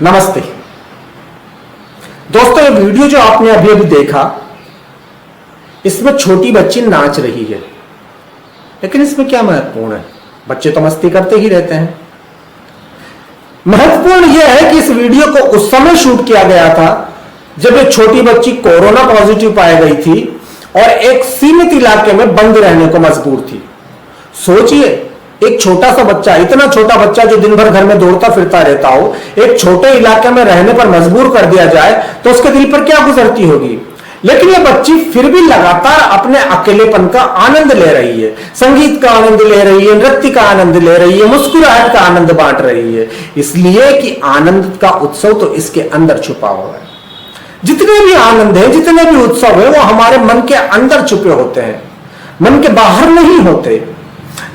नमस्ते दोस्तों, ये वीडियो जो आपने अभी अभी देखा, इसमें छोटी बच्ची नाच रही है। लेकिन इसमें क्या महत्वपूर्ण है? बच्चे तो मस्ती करते ही रहते हैं। महत्वपूर्ण यह है कि इस वीडियो को उस समय शूट किया गया था जब एक छोटी बच्ची कोरोना पॉजिटिव पाई गई थी और एक सीमित इलाके में बंद रहने को मजबूर थी। सोचिए, एक छोटा सा बच्चा, इतना छोटा बच्चा जो दिन भर घर में दौड़ता फिरता रहता हो, एक छोटे इलाके में रहने पर मजबूर कर दिया जाए तो उसके दिल पर क्या गुजरती होगी। लेकिन यह बच्ची फिर भी लगातार अपने अकेलेपन का आनंद ले रही है, संगीत का आनंद ले रही है, नृत्य का आनंद ले रही है, मुस्कुराहट का आनंद बांट रही है, इसलिए कि आनंद का उत्सव तो इसके अंदर छुपा हुआ है। जितने भी आनंद है, जितने भी उत्सव है, वो हमारे मन के अंदर छुपे होते हैं, मन के बाहर नहीं होते।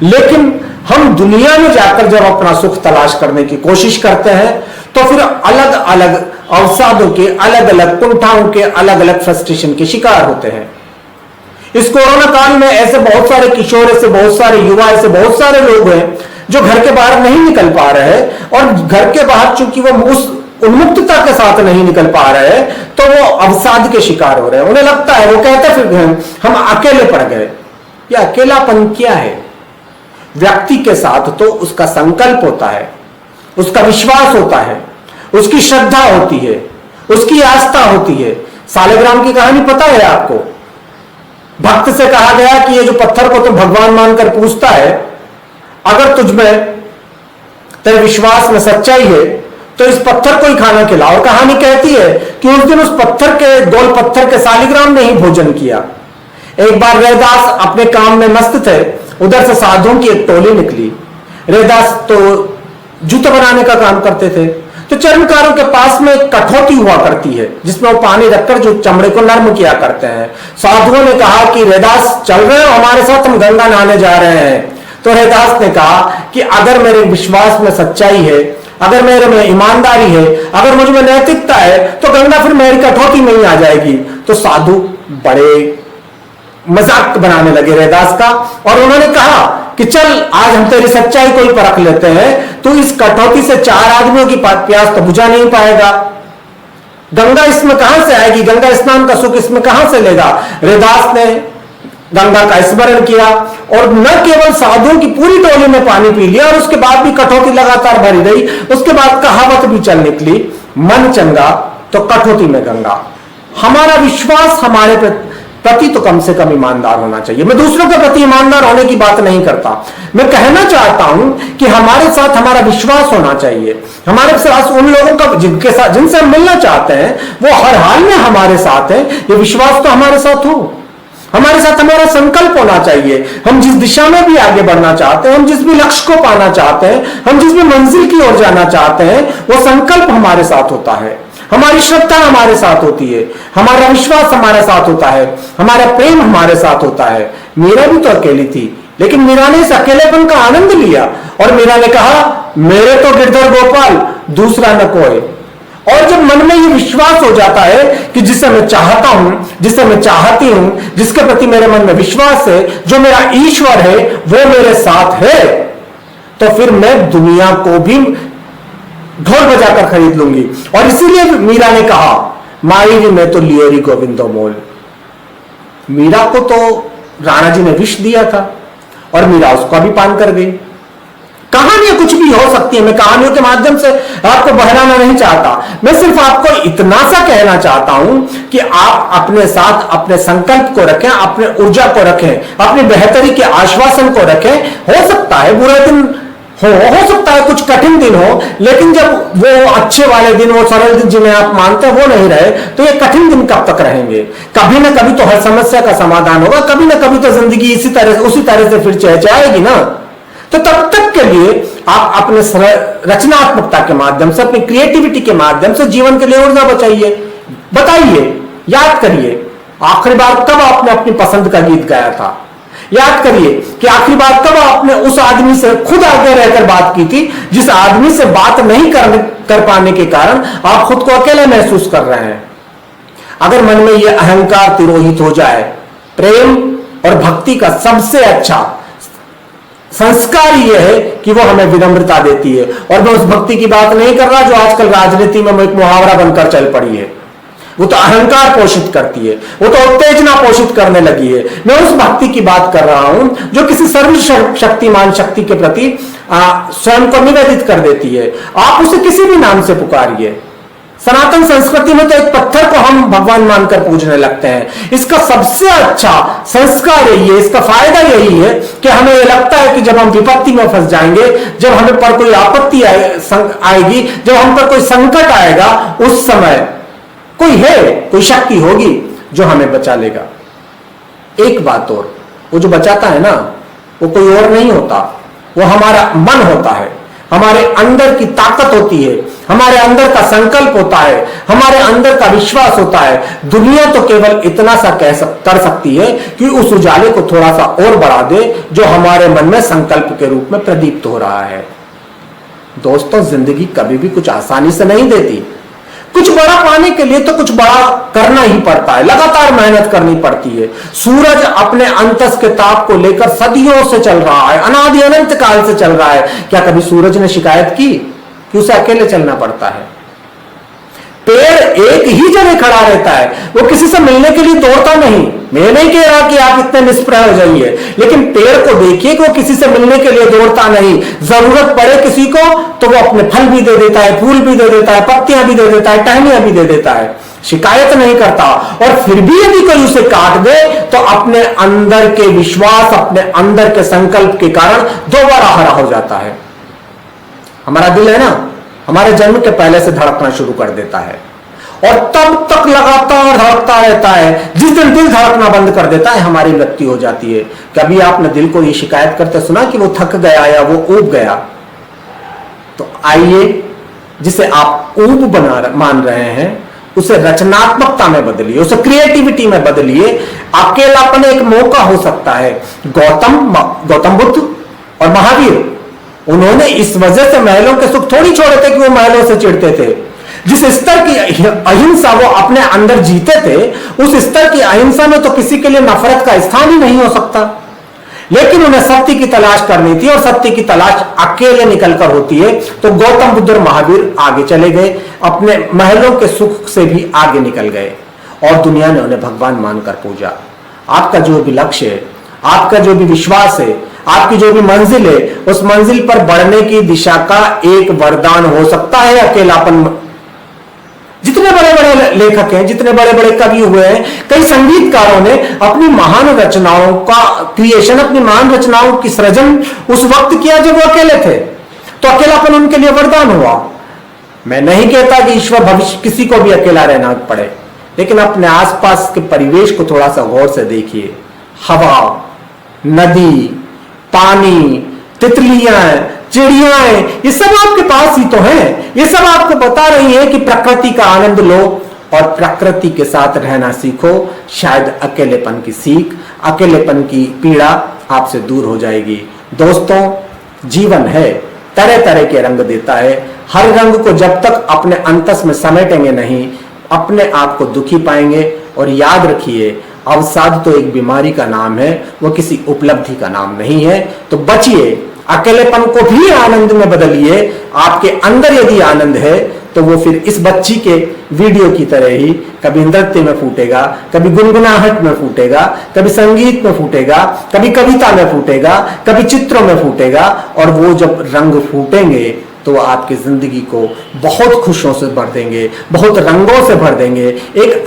लेकिन हम दुनिया में जाकर जब अपना सुख तलाश करने की कोशिश करते हैं तो फिर अलग अलग अवसादों के, अलग अलग कुंठाओं के, अलग अलग फ्रस्ट्रेशन के शिकार होते हैं। इस कोरोना काल में ऐसे बहुत सारे किशोर, ऐसे बहुत सारे युवा, ऐसे बहुत सारे लोग हैं जो घर के बाहर नहीं निकल पा रहे हैं, और घर के बाहर चूंकि वो उस उन्मुक्तता के साथ नहीं निकल पा रहे हैं तो वो अवसाद के शिकार हो रहे हैं। उन्हें लगता है, वो कहते फिर हम अकेले पड़ गए। ये अकेलापन क्या है? व्यक्ति के साथ तो उसका संकल्प होता है, उसका विश्वास होता है, उसकी श्रद्धा होती है, उसकी आस्था होती है। सालिग्राम की कहानी पता है आपको? भक्त से कहा गया कि ये जो पत्थर को तुम भगवान मानकर पूछता है, अगर तुझमें तेरे विश्वास में सच्चाई है तो इस पत्थर को ही खाना खिला। और कहानी कहती है कि उस दिन उस पत्थर के, गोल पत्थर के सालिग्राम ने ही भोजन किया। एक बार रैदास अपने काम में मस्त थे, उधर से साधुओं की एक टोली निकली। रैदास तो जूते बनाने का काम करते थे, तो चर्मकारों के पास में एक कठौती हुआ करती है जिसमें वो पानी रखकर जो चमड़े को नर्म किया करते हैं। साधुओं ने कहा कि रैदास चल रहे हो हमारे साथ, हम गंगा नहाने जा रहे हैं। तो रैदास ने कहा कि अगर मेरे विश्वास में सच्चाई है, अगर मेरे में ईमानदारी है, अगर मुझ में नैतिकता है, तो गंगा फिर मेरी कठौती में ही आ जाएगी। तो साधु बड़े मजाक बनाने लगे रैदास का, और उन्होंने कहा कि चल आज हम तेरी सच्चाई को ही परख लेते हैं, तो इस कटौती से 4 आदमियों की प्यास तो बुझा नहीं पाएगा। गंगा इसमें कहां से आएगी? गंगा स्नान का सुख इसमें कहां से लेगा? रैदास ने गंगा का स्मरण किया और न केवल साधुओं की पूरी टोली में पानी पी लिया, और उसके बाद भी कटौती लगातार भरी रही। उसके बाद कहावत भी चल निकली, मन चंगा तो कटौती में गंगा। हमारा विश्वास हमारे प्रति तो कम से कम ईमानदार होना चाहिए। मैं दूसरों के प्रति ईमानदार होने की बात नहीं करता, मैं कहना चाहता हूं कि हमारे साथ हमारा विश्वास होना चाहिए। हमारे साथ उन लोगों का जिनसे हम मिलना चाहते हैं वो हर हाल में हमारे साथ है, ये विश्वास तो हमारे साथ हो। हमारे साथ हमारा संकल्प होना चाहिए। हम जिस दिशा में भी आगे बढ़ना चाहते हैं, हम जिस भी लक्ष्य को पाना चाहते हैं, हम जिस भी मंजिल की ओर जाना चाहते हैं, वो संकल्प हमारे साथ होता है, हमारी श्रद्धा हमारे साथ होती है, हमारा विश्वास हमारे साथ होता है, हमारा प्रेम हमारे साथ होता है। मीरा भी तो अकेली थी, लेकिन मीरा ने इस अकेलेपन का आनंद लिया और मीरा ने कहा, मेरे तो गिरधर गोपाल दूसरा न कोई। और जब मन में ये विश्वास हो जाता है कि जिसे मैं चाहता हूं, जिसे मैं चाहती हूं, जिसके प्रति मेरे मन में विश्वास है, जो मेरा ईश्वर है वो मेरे साथ है, तो फिर मैं दुनिया को भी ढोल बजाकर खरीद लूंगी। और इसीलिए मीरा ने कहा, माई भी मैं तो लियोरी गोविंदो मोल। मीरा को तो राणा जी ने विष दिया था और मीरा उसका भी पान कर गई। कहानियां कुछ भी हो सकती है, मैं कहानियों के माध्यम से आपको बहलाना नहीं चाहता, मैं सिर्फ आपको इतना सा कहना चाहता हूं कि आप अपने साथ अपने संकल्प को रखें, अपने ऊर्जा को रखें, अपनी बेहतरी के आश्वासन को रखें। हो सकता है बुरे दिन हो सकता है कुछ कठिन दिन हो, लेकिन जब वो अच्छे वाले दिन, वो सरल दिन जिन्हें आप मानते हैं वो नहीं रहे, तो ये कठिन दिन कब तक रहेंगे? कभी ना कभी तो हर समस्या का समाधान होगा, कभी ना कभी तो जिंदगी उसी तरह से फिर चहचहाएगी ना। तो तब तक के लिए आप अपने रचनात्मकता के माध्यम से, अपनी क्रिएटिविटी के माध्यम से जीवन के लिए ऊर्जा बताइए, याद करिए आखिरी बार कब आपने अपनी पसंद का गीत गाया था। याद करिए कि आखिरी बार कब आपने उस आदमी से खुद आगे रहकर बात की थी जिस आदमी से बात नहीं कर पाने के कारण आप खुद को अकेले महसूस कर रहे हैं। अगर मन में यह अहंकार तिरोहित हो जाए, प्रेम और भक्ति का सबसे अच्छा संस्कार ये है कि वो हमें विनम्रता देती है। और मैं उस भक्ति की बात नहीं कर रहा जो आजकल राजनीति में एक मुहावरा बनकर चल पड़ी है, वो तो अहंकार पोषित करती है, वो तो उत्तेजना पोषित करने लगी है। मैं उस भक्ति की बात कर रहा हूं जो किसी सर्वशक्तिमान शक्ति के प्रति स्वयं को निवेदित कर देती है। आप उसे किसी भी नाम से पुकारिए। सनातन संस्कृति में तो एक पत्थर को हम भगवान मानकर पूजने लगते हैं। इसका सबसे अच्छा संस्कार यही है, इसका फायदा यही है कि हमें यह लगता है कि जब हम विपत्ति में फंस जाएंगे, जब हमें पर कोई आपत्ति आएगी, जब हम पर कोई संकट आएगा, उस समय कोई है, कोई शक्ति होगी जो हमें बचा लेगा। एक बात और, वो जो बचाता है ना, वो कोई और नहीं होता, वो हमारा मन होता है, हमारे अंदर की ताकत होती है, हमारे अंदर का संकल्प होता है, हमारे अंदर का विश्वास होता है। दुनिया तो केवल इतना सा कर सकती है कि उस उजाले को थोड़ा सा और बढ़ा दे जो हमारे मन में संकल्प के रूप में प्रदीप्त हो रहा है। दोस्तों, जिंदगी कभी भी कुछ आसानी से नहीं देती। कुछ बड़ा पाने के लिए तो कुछ बड़ा करना ही पड़ता है, लगातार मेहनत करनी पड़ती है। सूरज अपने अंतस के ताप को लेकर सदियों से चल रहा है, अनादि अनंत काल से चल रहा है। क्या कभी सूरज ने शिकायत की कि उसे अकेले चलना पड़ता है? पेड़ एक ही जगह खड़ा रहता है, वो किसी से मिलने के लिए दौड़ता नहीं। मैं नहीं कह रहा कि आप इतने निष्प्रह हो जाइए, लेकिन पेड़ को देखिए कि वो किसी से मिलने के लिए दौड़ता नहीं। जरूरत पड़े किसी को तो वो अपने फल भी दे देता है, फूल भी दे देता है, पत्तियां भी दे देता है, टहनियां भी दे देता है, शिकायत नहीं करता। और फिर भी यदि कोई उसे काट दे तो अपने अंदर के विश्वास, अपने अंदर के संकल्प के कारण दोबारा हरा हो जाता है। हमारा दिल है ना, हमारे जन्म के पहले से धड़कना शुरू कर देता है और तब तक लगातार धड़कता रहता है। जिस दिन दिल धड़कना बंद कर देता है, हमारी मृत्यु हो जाती है। कभी आपने दिल को यह शिकायत करते सुना कि वो थक गया या वो ऊब गया? तो आइए, जिसे आप ऊब मान रहे हैं, उसे रचनात्मकता में बदलिए, उसे क्रिएटिविटी में बदलिए। अकेलापन एक मौका हो सकता है। गौतम बुद्ध और महावीर, उन्होंने इस वजह से महलों के सुख थोड़ी छोड़े थे कि वो महलों से चिढ़ते थे। जिस स्तर की अहिंसा वो अपने अंदर जीते थे, उस स्तर की अहिंसा में तो किसी के लिए नफरत का स्थान ही नहीं हो सकता। लेकिन उन्हें सत्य की तलाश करनी थी और सत्य की तलाश अकेले निकलकर होती है। तो गौतम बुद्ध और महावीर आगे चले गए, अपने महलों के सुख से भी आगे निकल गए और दुनिया ने उन्हें भगवान मानकर पूजा। आपका जो भी लक्ष्य है, आपका जो भी विश्वास है, आपकी जो भी मंजिल है, उस मंजिल पर बढ़ने की दिशा का एक वरदान हो सकता है अकेलापन। जितने बड़े बड़े लेखक हैं, जितने बड़े बड़े कवि हुए हैं, कई संगीतकारों ने अपनी महान रचनाओं का क्रिएशन, अपनी महान रचनाओं की सृजन उस वक्त किया जब वो अकेले थे। तो अकेलापन उनके लिए वरदान हुआ। मैं नहीं कहता कि ईश्वर भविष्य किसी को भी अकेला रहना पड़े, लेकिन अपने आसपास के परिवेश को थोड़ा सा गौर से देखिए। हवा, नदी, पानी, तितलियां, चिड़ियां, ये सब आपके पास ही तो हैं। ये सब आपको बता रही है कि प्रकृति का आनंद लो और प्रकृति के साथ रहना सीखो। शायद अकेलेपन की सीख, अकेलेपन की पीड़ा आपसे दूर हो जाएगी। दोस्तों, जीवन है, तरह तरह के रंग देता है। हर रंग को जब तक अपने अंतस में समेटेंगे नहीं, अपने आप को दुखी पाएंगे। और याद रखिए, अवसाद तो एक बीमारी का नाम है, वो किसी उपलब्धि का नाम नहीं है। तो बचिए, अकेलेपन को भी आनंद में बदलिए। आपके अंदर यदि आनंद है तो वो फिर इस बच्ची के वीडियो की तरह ही कभी नृत्य में फूटेगा, कभी गुनगुनाहट में फूटेगा, कभी संगीत में फूटेगा, कभी कविता में फूटेगा, कभी चित्रों में फूटेगा। और वो जब रंग फूटेंगे तो आपकी जिंदगी को बहुत खुशियों से भर देंगे, बहुत रंगों से भर देंगे। एक